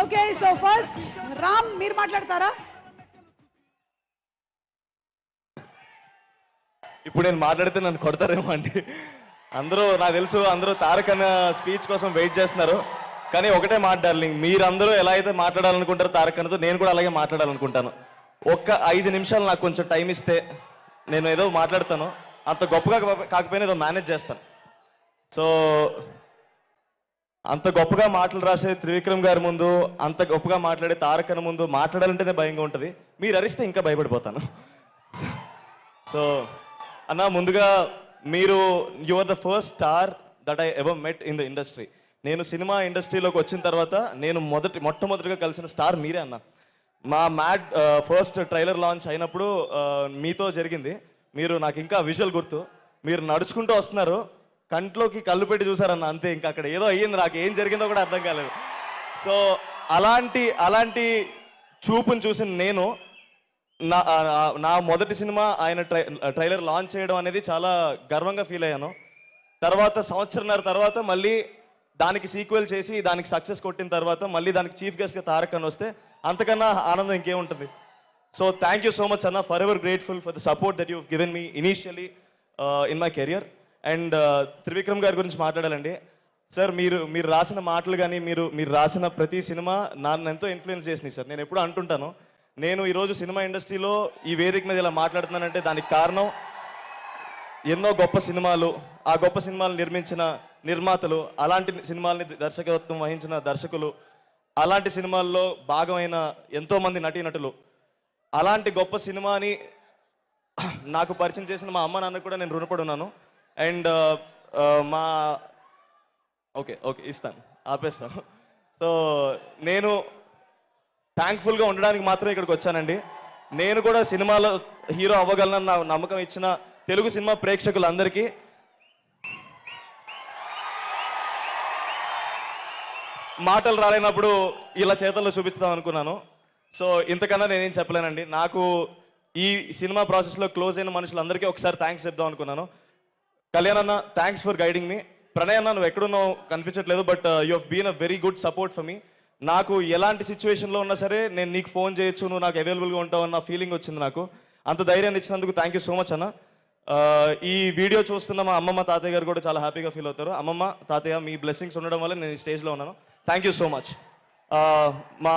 Okay, so first Ram మీరు మాట్లాడతారా? ఇప్పుడు నేను మాట్లాడితే నన్ను కొడతారేమో అండి. అందరూ నాకు తెలుసు, అందరూ తారక్ అన్న స్పీచ్ కోసం వెయిట్ చేస్తున్నారు. కానీ ఒకటే మాట డార్లింగ్, మీరందరూ ఎలా అయితే మాట్లాడాలనుకుంటారో తారక్ అన్నతో నేను కూడా అలాగే మాట్లాడాలనుకుంటాను. ఒక్క 5 నిమిషాలు నాకు కొంచెం టైం ఇస్తే నేను ఏదో మాట్లాడతాను. అంత గొప్పగా కాకపోయినా ఏదో మేనేజ్ చేస్తాను. సో అంత గొప్పగా మాటలు రాసే త్రివిక్రమ్ గారి ముందు, అంత గొప్పగా మాట్లాడే తారక్ అన్న ముందు మాట్లాడాలంటేనే భయంగా ఉంటుంది. మీరు అరిస్తే ఇంకా భయపడిపోతాను. సో అన్న, ముందుగా మీరు are the first star that I ever met in the industry. నేను సినిమా ఇండస్ట్రీలోకి వచ్చిన తర్వాత నేను మొట్టమొదటిగా కలిసిన స్టార్ మీరే అన్న. మా మ్యాడ్ ఫస్ట్ ట్రైలర్ లాంచ్ అయినప్పుడు మీతో జరిగింది. మీరు నాకు ఇంకా విజువల్ గుర్తు. మీరు నడుచుకుంటూ వస్తున్నారు, కంట్లోకి కళ్ళు పెట్టి చూసారన్న, అంతే. ఇంకా అక్కడ ఏదో అయ్యింది, నాకు ఏం జరిగిందో కూడా అర్థం కాలేదు. సో అలాంటి చూపుని చూసిన నేను నా మొదటి సినిమా ఆయన ట్రైలర్ లాంచ్ చేయడం అనేది చాలా గర్వంగా ఫీల్ అయ్యాను. తర్వాత సంవత్సరంన్నర తర్వాత మళ్ళీ దానికి సీక్వెల్ చేసి దానికి సక్సెస్ కొట్టిన తర్వాత మళ్ళీ దానికి చీఫ్ గెస్ట్గా తారక్ అన్న వస్తే అంతకన్నా ఆనందం ఇంకేముంటుంది. So thank you so much అన్న, forever grateful for the support that you given me initially in my career. And Trivikram గారి గురించి మాట్లాడాలండి. సార్, మీరు రాసిన మాటలు కానీ మీరు రాసిన ప్రతి సినిమా నన్ను ఎంతో ఇన్ఫ్లుయెన్స్ చేసినాయి సార్. నేను ఎప్పుడూ అంటుంటాను, నేను ఈరోజు సినిమా ఇండస్ట్రీలో ఈ వేదిక మీద ఇలా మాట్లాడుతున్నానంటే దానికి కారణం ఎన్నో గొప్ప సినిమాలు, ఆ గొప్ప సినిమాలు నిర్మించిన నిర్మాతలు, అలాంటి సినిమాల్ని దర్శకత్వం వహించిన దర్శకులు, అలాంటి సినిమాల్లో భాగమైన ఎంతోమంది నటీనటులు, అలాంటి గొప్ప సినిమాని నాకు పరిచయం చేసిన మా అమ్మ నాన్నకు కూడా నేను రుణపడి ఉన్నాను. అండ్ మా ఓకే ఇస్తాను, ఆపేస్తాను. సో నేను థ్యాంక్ఫుల్గా ఉండడానికి మాత్రం ఇక్కడికి వచ్చానండి. నేను కూడా సినిమాలో హీరో అవ్వగలనని నా నమ్మకం ఇచ్చిన తెలుగు సినిమా ప్రేక్షకులందరికీ మాటలు రాలేనప్పుడు ఇలా చేతల్లో చూపిస్తాం అనుకున్నాను. సో ఇంతకన్నా నేనేం చెప్పలేనండి. నాకు ఈ సినిమా ప్రాసెస్లో క్లోజ్ అయిన మనుషులందరికీ ఒకసారి థ్యాంక్స్ చెప్దాం అనుకున్నాను. కళ్యాణ్ అన్న, thanks for guiding me. Pranay అన్న, నువ్వు ఎక్కడున్నావు కనిపించట్లేదు, but you have been a very good support for me. నాకు ఎలాంటి సిచ్యువేషన్లో ఉన్నా సరే నేను నీకు ఫోన్ చేయొచ్చు, నువ్వు నాకు అవైలబుల్గా ఉంటావు అన్న ఫీలింగ్ వచ్చింది నాకు. అంత ధైర్యాన్ని ఇచ్చినందుకు థ్యాంక్ యూ సో మచ్ అన్న. ఈ వీడియో చూస్తున్న మా అమ్మమ్మ తాతయ్య గారు కూడా చాలా హ్యాపీగా ఫీల్ అవుతారు. అమ్మమ్మ తాతయ్య, మీ బ్లెస్సింగ్స్ ఉండడం వల్ల నేను ఈ స్టేజ్లో ఉన్నాను. Thank you so much. మా